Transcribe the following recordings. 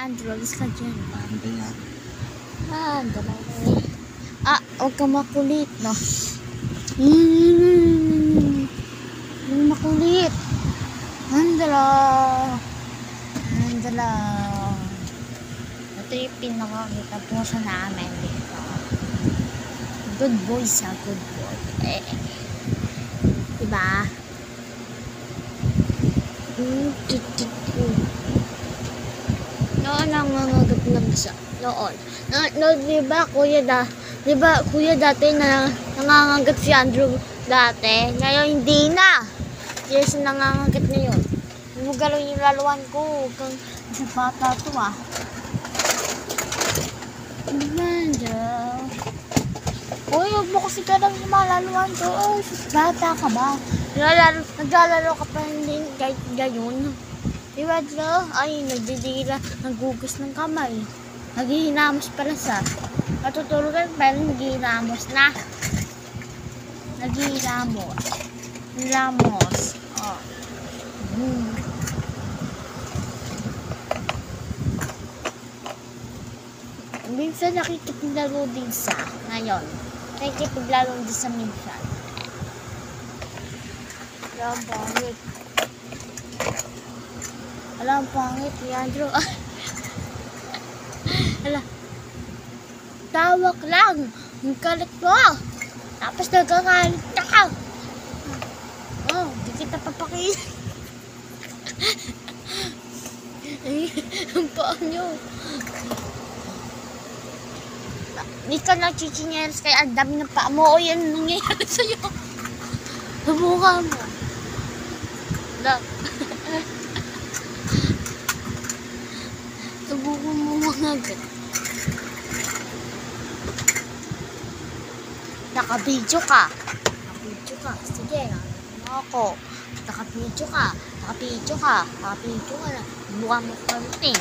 Andrew, alis ka dyan. Hindi yan. Dalawa eh. Huwag ka makulit, no? Makulit. Andala. Ito yung pinakakita po sa namin dito. Good boy siya, good boy. Diba? Noon nangangagat lang siya. Noon. Diba kuya dati na nangangagat si Andrew dati. Ngayon hindi na. Yes, nangangagat ngayon. Huwag mo galawin yung laluan ko. Kung sa bata to Andrew. Uy, huwag mo kasi ka lang yung malaluan ko. Oh, bata ka ba? Naglalaro ka pa hindi kahit gayon. Diba, Andrew? Ay, nagdidila, naggugas ng kamay. Naghihinamos pala sa. Matutulugan pero naghihinamos na. Hilamos. Oh. Minsan nakikipaglaro din sa ngayon. Nakikipaglaro din sa minsan. Alam, pangit ni Andrew. Tawak lang. Ang kalit mo. Tapos nagkakalit ka. Oh, di kita papakita. Ang paa nyo. Di ka nagchichinelas kaya ang dami ng paa mo. O yan nangyayari sa'yo. Nabuka mo. Nabuka mo mga agad. Nakabidyo ka. Sige, ako. Nakabidyo ka. Buka mo konting.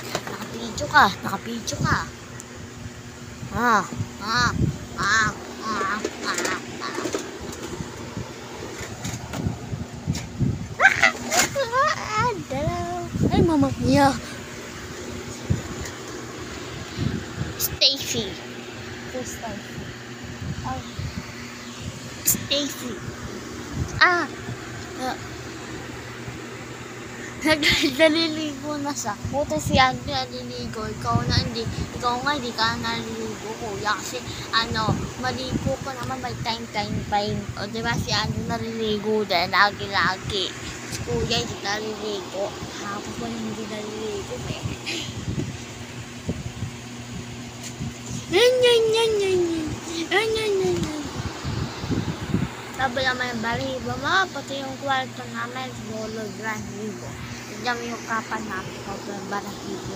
Nakabidyo ka. Ay, mama niya. Stacy. Naliligo na siya. Puto si Andrew naliligo. Ikaw nga hindi ka naliligo, kuya. Kasi maligo ko naman may time pa yun. O diba si Andrew naliligo din lagi. Si kuya hindi naliligo. Ako po hindi naliligo eh. Sabi naman yung balibo mo, pati yung kwarto namin, Lolo Granibo. Tignan mo yung kapan namin, sobrang balahibo.